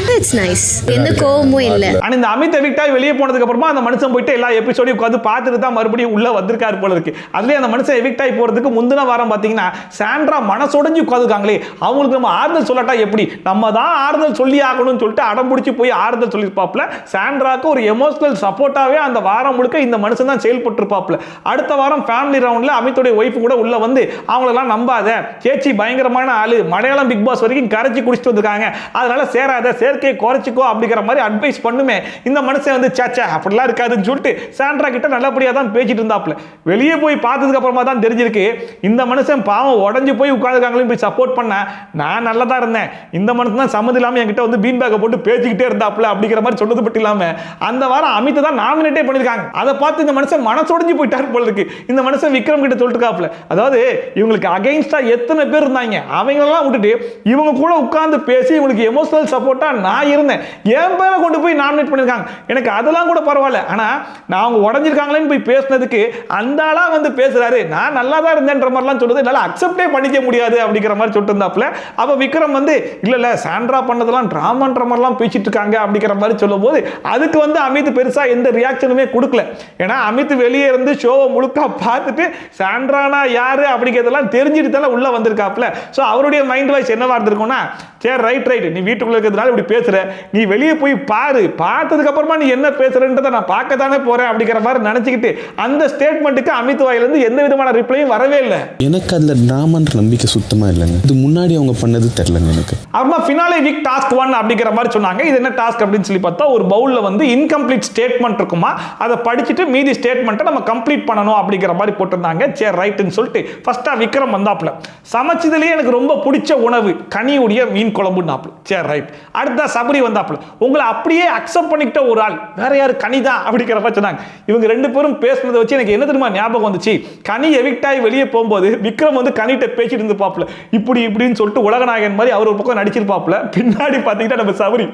That's nice. எந்த கோவமும் இல்ல. ஆனா இந்த அமித் எவிக்ட் ஆகி வெளியே போனதுக்கு அப்புறமா அந்த மனுஷன் போயிட்டு எல்லா எபிசோடையும் உட்கார்ந்து பார்த்துட்டு தான் மறுபடியும் உள்ள வந்திருக்காரு போல இருக்கு. அதுலயே அந்த மனுஷன் எவிக்ட் ஆகி போறதுக்கு முந்தின வாரம் பாத்தீங்கன்னா சாண்ட்ரா மனசோடைஞ்சு உட்கார்ந்துருக்காங்களே, அவங்களுக்கு நம்ம ஆறுதல் சொல்லட்டா எப்படி, நம்ம தான் ஆறுதல் சொல்லி ஆகணும்னு சொல்லிட்டு அடம் பிடிச்சி போய் ஆறுதல் சொல்லியிருப்பாப்ல. சாண்ட்ராக்கு ஒரு எமோஷனல் சப்போர்ட்டாவே அந்த வாரம் முழுக்க இந்த மனுஷன் தான் செயல்பட்டு இருப்பாப்ல. அடுத்த வாரம் ஃபேமிலி ரவுண்ட்ல அமித்தோட ஒய்ஃப் கூட உள்ள வந்து அவங்களெல்லாம் நம்பாத, சேச்சி பயங்கரமான ஆளு, மலையாளம் பிக் பாஸ் வரைக்கும் கரைச்சி குடிச்சிட்டு வந்திருக்காங்க, அதனால சேராத, சேர்க்கையை குறைச்சிக்கோ அப்படிங்கிற மாதிரி அட்வைஸ் பண்ணுமே. இந்த மனுஷன் வந்து சேச்சா அப்படிலாம் இருக்காதுன்னு சொல்லிட்டு சாண்ட்ரா கிட்ட நல்லபடியா தான் பேசிட்டு இருந்தாப்ல. வெளியே போய் பார்த்ததுக்கு அப்புறமா தான் தெரிஞ்சிருக்கு இந்த மனுஷன் பாவம் உடஞ்சு போய் உட்கார்ந்துருக்காங்களேன்னு போய் சப்போர்ட் பண்ண நான் நல்லா தான் இருந்தேன், இந்த மனுஷன் தான் சம்மதி இல்லாம என்கிட்ட வந்து பீன் பேக்கை போட்டு பேசிக்கிட்டே இருந்தாப்ல அப்படிங்கிற மாதிரி சொன்னது மட்டும் இல்லாம அந்த வாரம் அமித் தான் நாமினேட்டே பண்ணிருக்காங்க. அதை பார்த்து இந்த மனுஷன் மனசோடைஞ்சு போயிட்டாரு போல இருக்கு. இந்த மனுஷன் விக்ரம் கிட்ட சொல்லிட்டு இருக்காப்ல, அதாவது இவங்களுக்கு அகைன்ஸ்டா எத்தனை பேர் இருந்தாங்க அவங்களெல்லாம் விட்டுட்டு இவங்க கூட உட்கார்ந்து பேசி இவங்களுக்கு எமோஷனல் சப்போர்ட்டா நான் இருந்தேன், என் பேரை கொண்டு போய் நாமினேட் பண்ணிருக்காங்க, எனக்கு அதெல்லாம் கூட பரவாயில்ல, ஆனா நான் அவங்க உடஞ்சிருக்காங்களேன்னு போய் பேசினதுக்கு அந்த ஆளா வந்து பேசுறாரு, நான் நல்லா தான் இருந்தேன்ற மாதிரிலாம் சொல்றது என்னால அக்செப்டே பண்ணிக்க முடியாது அப்படிங்கிற மாதிரி சொல்லிட்டு இருந்தாப்ல. அப்ப விக்ரம் வந்து இல்ல சாண்ட்ரா பண்ணதெல்லாம் டிராமான்ற மாதிரிலாம் பேசிட்டு இருக்காங்க அப்படிங்கிற மாதிரி சொல்லும் போது அதுக்கு வந்து அமித் பெருசா எந்த ரியாக்ஷனுமே கொடுக்கல. ஏன்னா அமித் வெளியே இருந்து ஷோவை முழுக்க பார்த்துட்டு சாண்ட்ரானா யாரு அப்படிங்கிறதெல்லாம் தெரிஞ்சுட்டு தானே உள்ள வந்திருக்காப்ல. ஸோ அவருடைய மைண்ட் வாய்ஸ் என்னவா இருந்திருக்கும்னா, சரி ரைட் நீ வீட்டுக்குள்ள இருக்கிறதுனால இப்படி பேசுற, நீ வெளியே போய் பாரு, பார்த்ததுக்கு அப்புறமா நீ என்ன பேசுறன்றதை நான் பார்க்க தானே போறேன் அப்படிங்கிற மாதிரி நினைச்சுக்கிட்டு அந்த ஸ்டேட்மெண்ட்டுக்கு அமித் வாயிலிருந்து எந்த விதமான ரிப்ளையும் வரவே இல்லை. எனக்கு அதுல டிராமான்ற நம்பிக்கை சுத்தமா இல்லைங்க, இது முன்னாடி அவங்க பண்ணது தெரியலங்க எனக்கு. அப்புறமா ஃபினாலே வீக் டாஸ்க் 1 அப்படிங்கிற மாதிரி சொன்னாங்க. இது என்ன டாஸ்க் அப்படின்னு சொல்லி பார்த்தா ஒரு பவுல்ல வந்து இன்கம்ப்ளீட் ஸ்டேட்மெண்ட் இருக்குமா, அதை படிச்சுட்டு மீதி ஸ்டேட்மெண்ட்டை நம்ம கம்ப்ளீட் பண்ணணும் அப்படிங்கிற மாதிரி போட்டிருந்தாங்க. சரி ரைட்னு சொல்லிட்டு ஃபர்ஸ்டா விக்ரம் வந்தாப்ல, சமைச்சதுலேயே எனக்கு ரொம்ப பிடிச்ச உணவு கனியுடைய மீன் குழம்புனாப்ல. சரி ரைட். அடுத்த சபரி வந்தாப்ல, உங்களை அப்படியே அக்செப்ட் பண்ணிக்கிட்ட ஒரு ஆள் வேற யாரு, கனிதான் அப்படிங்கிற மாதிரி சொன்னாங்க. இவங்க ரெண்டு பேரும் பேசுனதை வச்சு எனக்கு என்ன தெரியுமா ஞாபகம் வந்துச்சு, கனி எவிக்ட் ஆகி வெளியே போகும்போது விக்ரம் வந்து கனிட்ட பேசிட்டு இருந்து பாப்ல இப்படி இப்படின்னு சொல்லிட்டு உலகநாயகன் மாதிரி அவர் ஒரு பக்கம் நடிச்சிருப்பாப்ல, பின்னாடி பாத்தீங்கன்னா நம்ம சபரி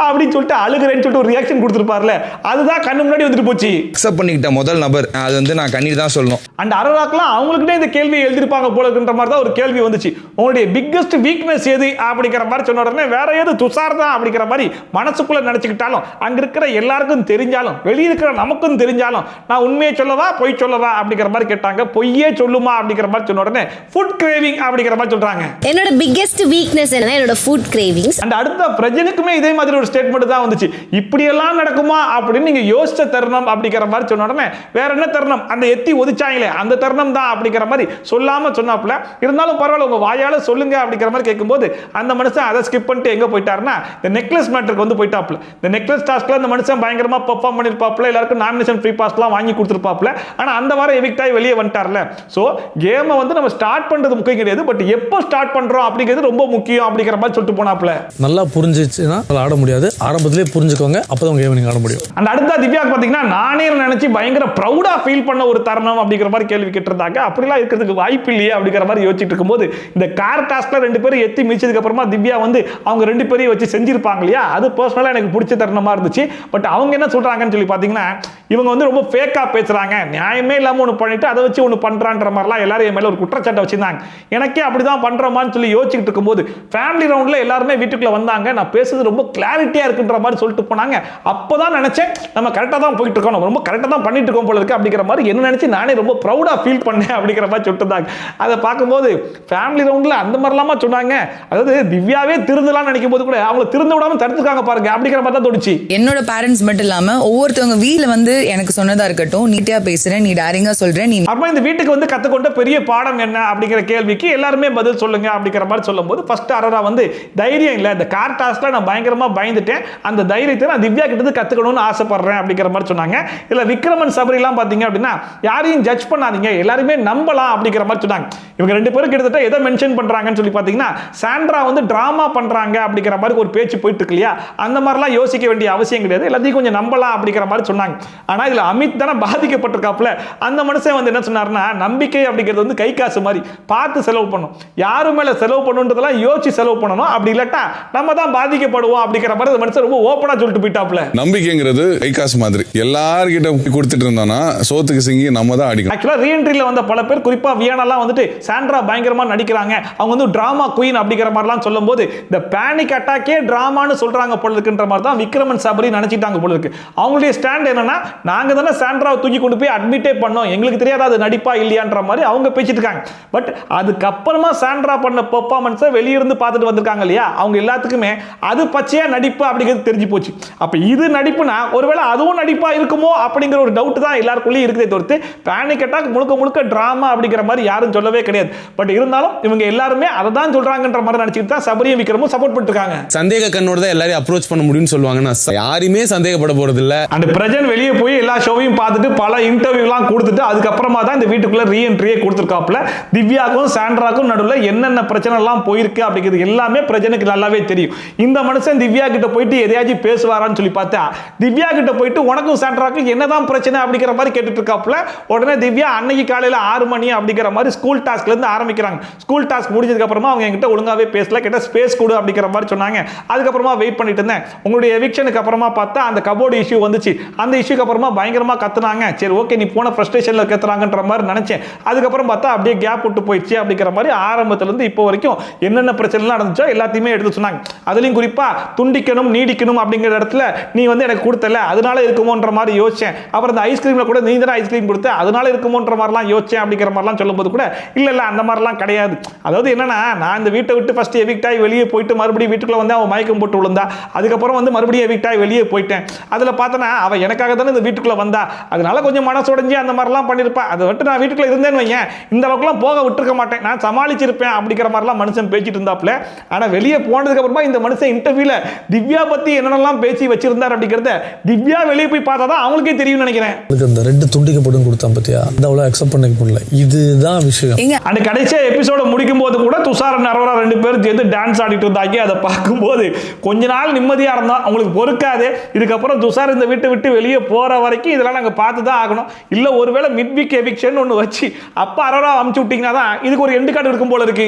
அப்படின்னு சொல்லிட்டு அழுகிறேன்னு சொல்லிட்டு ஒரு ரியாக்ஷன் கொடுத்துருப்பார்ல, அதுதான் கண்ணு முன்னாடி வந்துட்டு போச்சு. அக்செப்ட் பண்ணிக்கிட்ட முதல் நபர் அது வந்து நான் கண்ணீர் தான் சொல்லணும். அண்ட் அரோராக்கெல்லாம் அவங்களுக்கிட்டே இந்த கேள்வியை எழுதிருப்பாங்க போல இருக்குன்ற மாதிரி தான் ஒரு கேள்வி வந்துச்சு. உங்களுடைய பிக்கஸ்ட் வீக்னஸ் எது அப்படிங்கிற மாதிரி சொன்ன உடனே வேற ஏது துஷார் தான் அப்படிங்கிற மாதிரி மனசுக்குள்ள நினைச்சுக்கிட்டாலும் அங்க இருக்கிற எல்லாருக்கும் தெரிஞ்சாலும் வெளியே இருக்கிற நமக்கும் தெரிஞ்சாலும் நான் உண்மையை சொல்லவா பொய் சொல்லவா அப்படிங்கிற மாதிரி கேட்டாங்க. பொய்யே சொல்லுமா அப்படிங்கிற மாதிரி சொன்ன உடனே ஃபுட் கிரேவிங் அப்படிங்கிற மாதிரி சொல்றாங்க. என்னோட பிக்கெஸ்ட் வீக்னஸ் என்ன, என்னோட ஃபுட் கிரேவிங்ஸ். அண்ட் அடுத்த பிரஜனுக்குமே இதே மாதிரி ஒரு ஸ்டேட்மெண்ட் தான் வந்துச்சு, இப்படி எல்லாம் நடக்குமா அப்படின்னு நீங்க யோசிச்ச தருணம் அப்படிங்கிற மாதிரி சொன்ன உடனே வேற என்ன தருணம், அந்த எத்தி ஒதிச்சாங்களே அந்த தருணம் தான் அப்படிங்கிற மாதிரி சொல்லாம சொன்னாப்ல. இருந்தாலும் பரவாயில்ல உங்க வாயால சொல்லுங்க அப்படிங்கிற மாதிரி கேட்கும்போது அந்த மனுஷன் அதை ஸ்கிப் பண்ணிட்டு எங்க போயிட்டாருன்னா இந்த நெக்லஸ் மேட்டருக்கு வந்து போயிட்டாப்ல. இந்த நெக்லஸ் டாஸ்க்ல அந்த மனுஷன் பயங்கரமா பெர்ஃபார்ம் பண்ணிருப்பாப்ல, எல்லாருக்கும் நாமினேஷன் ஃப்ரீ பாஸ்லாம் வாங்கி கொடுத்துருப்பாப்ல. ஆனா அந்த வாரம் எவிக்ட் ஆகி வெளியே வந்துட்டார்ல. சோ கேமை வந்து நம்ம ஸ்டார்ட் பண்றது முக்கியம் கிடையாது, பட் எப்போ ஸ்டார்ட் பண்றோம் அப்படிங்கிறது ரொம்ப முக்கியம் அப்படிங்கிற மாதிரி சொல்லிட்டு போனாப்ல. நல்லா புரிஞ்சிச்சுன்னா ஆட முடியாது, ஆரம்பத்திலே புரிஞ்சுக்கோங்க, அப்பதான் கேம் நீங்க ஆட முடியும். அந்த அடுத்த திவ்யா பாத்தீங்கன்னா நானே நினைச்சு பயங்கர ப்ரௌடா ஃபீல் பண்ண ஒரு தருணம் அப்படிங்கிற மாதிரி கேள்வி கேட்டிருந்தாங்க. அப்படிலாம் இருக்கிறதுக்கு வாய்ப்பு இல்லையே அப்படிங்கிற மாதிரி யோசிச்சுட்டு இருக்கும்போது இந்த கார் டாஸ்க்ல ரெண்டு பேரும் எத்தி மிதிச்சதுக்கு அப்புறமா திவ்யா வந்து அவங்க ரெண்டு பேரையும் வச்சு செஞ்சிருப்பாங்க இல்லையா, அது பர்சனலா எனக்கு பிடிச்ச தருணமா இருந்துச்சு. பட் அவங்க என்ன சொல்றாங்கன்னு சொல்லி பாத்தீங்கன்னா இவங்க வந்து ரொம்ப ஃபேக்கா பேசுறாங்க, நியாயமே இல்லாம ஒன்று பண்ணிட்டு அதை வச்சு ஒன்று பண்றான்ற மாதிரிலாம் எல்லாரும் என் மேல ஒரு குற்றச்சாட்டை வச்சிருந்தாங்க. எனக்கே அப்படிதான் பண்றோமான்னு சொல்லி யோசிச்சுட்டு இருக்கும்போது ஃபேமிலி ரவுண்ட்ல எல்லாருமே வீட்டுக்குள்ள வந்தாங்க. நான் பேசுறது ரொம்ப கிளாரிட்டி கிளாரிட்டியா இருக்குன்ற மாதிரி சொல்லிட்டு போனாங்க. அப்பதான் நினைச்சேன் நம்ம கரெக்டா தான் போயிட்டு இருக்கோம், நம்ம ரொம்ப கரெக்டா தான் பண்ணிட்டு இருக்கோம் போல இருக்கு அப்படிங்கிற மாதிரி என்ன நினைச்சு நானே ரொம்ப ப்ரௌடா ஃபீல் பண்ணேன் அப்படிங்கிற மாதிரி சொல்லிட்டு அதை பார்க்கும்போது ஃபேமிலி ரவுண்ட்ல அந்த மாதிரிலாமா சொன்னாங்க. அதாவது திவ்யாவே திருந்தலாம் நினைக்கும் போது கூட அவங்களை திருந்த விடாம தடுத்துருக்காங்க பாருங்க அப்படிங்கிற மாதிரி தான் தோணுச்சு. என்னோட பேரண்ட்ஸ் மட்டும் இல்லாம ஒவ்வொருத்தவங்க வீட்ல வந்து எனக்கு சொன்னதா இருக்கட்டும், நீட்டியா பேசுறேன், நீ டேரிங்கா சொல்றேன், நீ அப்ப இந்த வீட்டுக்கு வந்து கத்துக்கொண்ட பெரிய பாடம் என்ன அப்படிங்கிற கேள்விக்கு எல்லாருமே பதில் சொல்லுங்க அப்படிங்கிற மாதிரி சொல்லும்போது ஃபர்ஸ்ட் அரோரா வந்து தைரியம் இல்ல, இந்த கார் டாஸ்க்ல நான் பயங்கரமா பயந்துட்டேன், அந்த தைரியத்தை நான் திவ்யா கிட்ட இருந்து கத்துக்கணும்னு ஆசைப்படுறேன் அப்படிங்கிற மாதிரி சொன்னாங்க. இல்ல விக்ரமன் சபரி எல்லாம் பாத்தீங்க அப்படின்னா யாரையும் ஜட்ஜ் பண்ணாதீங்க, எல்லாருமே நம்பலாம் அப்படிங்கிற மாதிரி சொன்னாங்க. இவங்க ரெண்டு பேரும் கிட்டத்தட்ட எதை மென்ஷன் பண்றாங்கன்னு சொல்லி பாத்தீங்கன்னா சாண்ட்ரா வந்து டிராமா பண்றாங்க அப்படிங்கிற மாதிரி ஒரு பேச்சு போயிட்டு இருக்கு இல்லையா, அந்த மாதிரிலாம் யோசிக்க வேண்டிய அவசியம் கிடையாது, எல்லாத்தையும் கொஞ்சம் நம்பலாம் அப்படிங்கிற மாதிரி சொன்னாங்க. ஆனா இதுல அமித் தானே பாதிக்கப்பட்டிருக்காப்ல. அந்த மனுஷன் வந்து என்ன சொன்னாருன்னா, நம்பிக்கை அப்படிங்கிறது வந்து கை காசு மாதிரி பார்த்து செலவு பண்ணும், யாரு மேல செலவு பண்ணுன்றதெல்லாம் யோசிச்சு செலவு பண்ணணும், அப்படி இல்லாட்டா நம்ம தான் பாதிக்கப்படுவோம் அப்படிங்கிற மாதிரி அந்த மனுஷன் ரொம்ப ஓப்பனா சொல்லிட்டு போயிட்டாப்ல. நம்பிக்கைங்கிறது கை காசு மாதிரி, எல்லார்கிட்ட கொடுத்துட்டு இருந்தோம்னா சோத்துக்கு சிங்கி நம்ம தான் அடிக்கணும். ஆக்சுவலா ரீஎன்ட்ரில வந்த பல பேர் குறிப்பா வியானாலாம் வந்துட்டு சாண்ட்ரா பயங்கரமா நடிக்கிறாங்க, அவங்க வந்து டிராமா குயின் அப்படிங்கிற மாதிரிலாம் சொல்லும்போது இந்த பேனிக் அட்டாக்கே டிராமான்னு சொல்றாங்க போல இருக்குன்ற மாதிரி தான் விக்ரமன் சபரி நினைச்சிட்டாங்க போல இருக்கு. அவங்களுடைய ஸ்டாண்ட் என்னன்னா, நாங்க தானே சாண்ட்ராவை தூக்கி கொண்டு போய் அட்மிட்டே பண்ணோம், எங்களுக்கு தெரியாத அது நடிப்பா இல்லையான்ற மாதிரி அவங்க பேசிட்டு இருக்காங்க. பட் அதுக்கப்புறமா சாண்ட்ரா பண்ண பெர்ஃபார்மன்ஸை வெளியிருந்து பார்த்துட்டு வந்திருக்காங்க இல்லையா, அவங்க எல்லாத்துக்குமே அது பச்சையா நடிப்பு அப்படிங்கிறது தெரிஞ்சு போச்சு. அப்ப இது நடிப்புனா ஒருவேளை அதுவும் நடிப்பா இருக்குமோ அப்படிங்கிற ஒரு டவுட் தான் எல்லாருக்குள்ளேயும் இருக்குதே தவிர்த்து பேனிக் அட்டாக் முழுக்க முழுக்க டிராமா அப்படிங்கிற மாதிரி யாரும் சொல்லவே கிடையாது. பட் இருந்தாலும் இவங்க எல்லாருமே அதை தான் சொல்றாங்கன்ற மாதிரி நினைச்சிட்டு தான் சபரியும் விக்ரமும் சப்போர்ட் பண்ணிருக்காங்க. சந்தேக கண்ணோட தான் எல்லாரையும் அப்ரோச் பண்ண முடியும்னு சொல்லுவாங்கன்னா யாருமே சந்தேகப்பட போறது இல்ல. அந்த பிரஜன் வெளியே போய் எல்லா ஷோவையும் பார்த்துட்டு பல இன்டர்வியூலாம் கொடுத்துட்டு அதுக்கப்புறமா தான் இந்த வீட்டுக்குள்ள ரீஎன்ட்ரியே கொடுத்துருக்காப்ல. திவ்யாக்கும் சாண்ட்ராக்கும் நடுவில் என்னென்ன பிரச்சனை எல்லாம் போயிருக்கு அப்படிங்கிறது எல்லாமே பிரஜனுக்கு நல்லாவே தெரியும். இந்த மனுஷன் திவ்யா கிட்ட போயிட்டு எதையாச்சும் பேசுவாரான்னு சொல்லி பார்த்தா திவ்யா கிட்ட போயிட்டு உனக்கும் சாண்ட்ராக்கும் என்னதான் பிரச்சனை அப்படிங்கிற மாதிரி கேட்டுட்டு இருக்காப்ல. உடனே திவ்யா அன்னைக்கு காலையில 6 மணி அப்படிங்கிற மாதிரி ஸ்கூல் டாஸ்க்ல இருந்து ஆரம்பிக்கிறாங்க. ஸ்கூல் டாஸ்க் முடிஞ்சதுக்கு அப்புறமா அவங்க என்கிட்ட ஒழுங்காவே பேசல, கேட்ட ஸ்பேஸ் கொடு அப்படிங்கிற மாதிரி சொன்னாங்க. அதுக்கப்புறமா வெயிட் பண்ணிட்டு இருந்தேன். உங்களுடைய எவிக்ஷனுக்கு அப்புறமா பார்த்தா அந்த கபோர்டு இஷ்யூ வந்துச்சு, அந்த இஷ்யூக்கு அப்புறமா பயங்கரமா கத்துனாங்க. சரி ஓகே நீ போன ஃப்ரஸ்ட்ரேஷன்ல கத்துறாங்கன்ற மாதிரி நினைச்சேன். அதுக்கப்புறம் பார்த்தா அப்படியே கேப் விட்டு போயிடுச்சு அப்படிங்கிற மாதிரி ஆரம்பத்துல இருந்து இப்போ வரைக்கும் என்னென்ன பிரச்சனை நடந்துச்சோ எல்லாத்தையுமே எடுத்து சொன்னாங்க. அதுலயும் குறிப்பா துண்டிக்கணும் நீடிக்கணும் அப்படிங்கிற இடத்துல நீ வந்து எனக்கு கொடுத்தல அதனால இருக்குமோன்ற மாதிரி யோசிச்சேன். அப்புறம் இந்த ஐஸ்கிரீம்ல கூட நீ தான் ஐஸ்கிரீம் கொடுத்த அதனால இருக்குமோன்ற மாதிரிலாம் யோசிச்சேன் அப்படிங்கிற மாதிரிலாம் சொல்லும்போது கூட இல்ல அந்த மாதிரிலாம் கிடையாது. அதாவது என்னன்னா, நான் இந்த வீட்டை விட்டு ஃபர்ஸ்ட் எவிக்ட் ஆகி வெளியே போயிட்டு மறுபடியும் வீட்டுக்குள்ள வந்து அவன் மயக்கம் போட்டு விழுந்தா, அதுக்கப்புறம் வந்து மறுபடியும் எவிக்ட் ஆகி வெளியே போயிட்டேன். அதுல பார்த்தனா அவ எனக்காக தானே இந்த வீட்டுக்குள்ள வந்தா, அதனால கொஞ்சம் மனசுடைஞ்சு அந்த மாதிரிலாம் பண்ணிருப்பா. அதை விட்டு நான் வீட்டுக்குள்ள இருந்தேன்னு வையேன் இந்த அளவுக்குலாம் போக விட்டுருக்க மாட்டேன், நான் சமாளிச்சிருப்பேன் அப்படிங்கிற மாதிரிலாம் மனுஷன் பேசிட்டு இருந்தாப்ல. ஆனா வெளியே போனதுக்கு அப்புறமா இந்த மனுஷன் இன்டர்வியூல திவ்யா பத்தி என்னென்னலாம் பேசி வச்சிருந்தார் அப்படிங்கறத திவ்யா வெளியே போய் பார்த்தா தான் அவங்களுக்கே தெரியும் நினைக்கிறேன். அந்த ரெண்டு துண்டிக்கப்படும் கொடுத்தான் பத்தியா, அது அவ்வளவு அக்செப்ட் பண்ணிக்க முடியல. இதுதான் விஷயம். அந்த கடைசி எபிசோட முடிக்கும் போது கூட துஷார் அரோரா 2 பேரும் சேர்ந்து டான்ஸ் ஆடிட்டு இருந்தாங்க. அதை பார்க்கும்போது கொஞ்ச நாள் நிம்மதியா இருந்தோம், அவங்களுக்கு பொறுக்காது. இதுக்கப்புறம் துஷார் இந்த வீட்டை விட்டு வெளியே போற வரைக்கும் இதெல்லாம் நாங்க பார்த்து தான் ஆகணும். இல்ல ஒருவேளை மிட் வீக் எவிக்ஷன் ஒன்னு வச்சு அப்ப அரோரா அமுச்சு விட்டீங்கன்னா தான் இதுக்கு ஒரு எண்டு கார்டு இருக்கும் போல இருக்கு.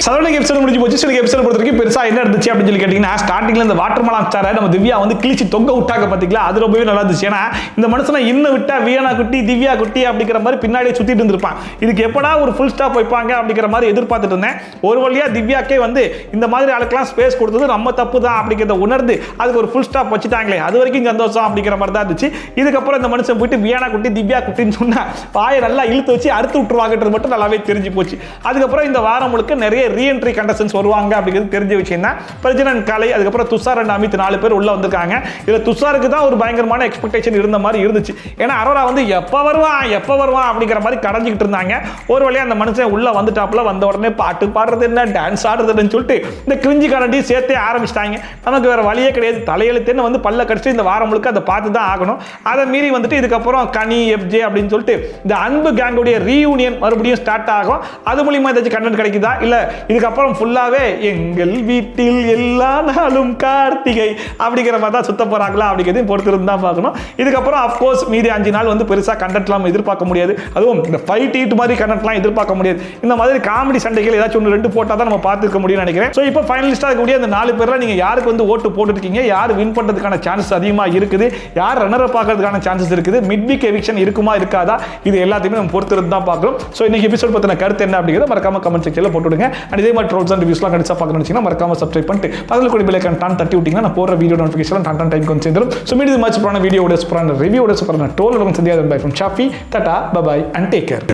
சரவணன் எபிசோட் முடிஞ்சு போச்சு. சில எபிசோட் பொறுத்தவரைக்கும் பெருசா என்ன இருந்துச்சு அப்படின்னு சொல்லி கேட்டீங்கன்னா, ஸ்டார்டிங்ல இந்த வாட்டர் மலான் ஸ்டாரை நம்ம திவ்யா வந்து கிழிச்சு தொங்க விட்டாங்க பாத்தீங்களா, அது ரொம்பவே நல்லா இருந்துச்சு. ஏன்னா இந்த மனுஷனை இன்னும் விட்டா வியானா குட்டி திவ்யா குட்டி அப்படிங்கிற மாதிரி பின்னாடியே சுத்திட்டு இருந்திருப்பான். இதுக்கு எப்படா ஒரு ஃபுல் ஸ்டாப் வைப்பாங்க அப்படிங்கிற மாதிரி எதிர்பார்த்துட்டு இருந்தேன். ஒரு வழியா திவ்யாக்கே வந்து இந்த மாதிரி ஆளுக்கெல்லாம் ஸ்பேஸ் கொடுத்தது நம்ம தப்பு தான் அப்படிங்கிறத உணர்ந்து அதுக்கு ஒரு ஃபுல் ஸ்டாப் வச்சுட்டாங்களே, அது வரைக்கும் சந்தோஷம் அப்படிங்கிற மாதிரி தான் இருந்துச்சு. இதுக்கப்புறம் இந்த மனுஷன் போயிட்டு வியானா குட்டி திவ்யா குட்டின்னு சொன்னா பாயை நல்லா இழுத்து வச்சு அறுத்து விட்டுருவாங்கன்றது மட்டும் நல்லாவே தெரிஞ்சு போச்சு. அதுக்கப்புறம் இந்த வாரம் முழுக்க நிறைய ரீஎன்ட்ரி கண்டஸ்டன்ஸ் வருவாங்க அப்படிங்கிறது தெரிஞ்ச விஷயம் தான். பிரஜனன் காலை, அதுக்கப்புறம் துஷார் அண்ட் அமித் 4 பேர் உள்ள வந்திருக்காங்க. இதுல துஷாருக்கு தான் ஒரு பயங்கரமான எக்ஸ்பெக்டேஷன் இருந்த மாதிரி இருந்துச்சு. ஏன்னா அரோரா வந்து எப்ப வருவான் அப்படிங்கிற மாதிரி கடைஞ்சிக்கிட்டு இருந்தாங்க. ஒரு வழியா அந்த மனுஷன் உள்ள வந்துட்டாப்ல. வந்த உடனே பாட்டு பாடுறது என்ன டான்ஸ் ஆடுறதுன்னு சொல்லிட்டு இந்த கிரிஞ்சி காரண்டி சேர்த்தே ஆரம்பிச்சிட்டாங்க. நமக்கு வேற வழியே கிடையாது, தலையெழுத்துன்னு வந்து பல்ல கடிச்சு இந்த வாரம் முழுக்க அதை பார்த்து தான் ஆகணும். அதை மீறி வந்துட்டு இதுக்கப்புறம் கனி எஃப்ஜே அப்படின்னு சொல்லிட்டு இந்த அன்பு கேங்குடைய ரீயூனியன் மறுபடியும் ஸ்டார்ட் ஆகும். அது மூலியமா ஏதாச்சும் கண்டென்ட் கிடைக்குதா, இல்ல இதுக்கப்புறம் ஃபுல்லாவே எங்கள் வீட்டில் எல்லா நாளும் கார்த்திகை அப்படிங்கிற மாதிரி தான் சுத்த போறாங்களா அப்படிங்கிறதையும் பொறுத்து இருந்து தான் பார்க்கணும். இதுக்கப்புறம் அஃப்கோர்ஸ் மீதி 5 நாள் வந்து பெருசா கண்டென்ட்லாம் எதிர்பார்க்க முடியாது. அதுவும் இந்த ஃபைட் ஈட் மாதிரி கண்டென்ட்லாம் எதிர்பார்க்க முடியாது. இந்த மாதிரி காமெடி சண்டைகள் ஏதாச்சும் 1-2 போட்டா தான் நம்ம பார்த்துக்க முடியும்னு நினைக்கிறேன். ஸோ இப்போ ஃபைனலிஸ்டா இருக்கக்கூடிய அந்த 4 பேர்ல நீங்க யாருக்கு வந்து ஓட்டு போட்டுருக்கீங்க, யார் வின் பண்றதுக்கான சான்சஸ் அதிகமா இருக்குது, யார் ரன்னர் அப் ஆகிறதுக்கான சான்சஸ் இருக்குது, மிட் வீக் எவிக்ஷன் இருக்குமா இருக்காதா, இது எல்லாத்தையுமே நம்ம பொறுத்து இருந்து தான் பார்க்கணும். ஸோ இன்னைக்கு எபிசோட் பத்தின கருத்து என்ன அப்படிங்கிறத மறக்காம கமெண்ட் செக்ஷன்ல போட்டுடுங்க. அண்ட் இதே மாதிரி ட்ரோல்ஸ் அண்ட் ரிவ்யூஸ்லாம் கிடைச்சா அட்வான்ஸாக பார்க்கணும்னு வச்சிங்கன்னா மறக்காம சப்ஸ்கிரைப் பண்ணிட்டு பக்கத்தில் கூட பெல் ஐகான் டான் தட்டி விட்டிங்கன்னா நான் போடுற வீடியோ நோட்டிஃபிகேஷன் டான் டைம் கொஞ்சம் சேர்ந்துடும். ஸோ மீது மாதிரி சூப்பரான வீடியோட சூப்பரான ரிவ்யூட சூப்பரான டோலோட சந்தியா பை ஃப்ரம் ஷாஃபி. டாடா பபாய் அண்ட் டேக் கேர்.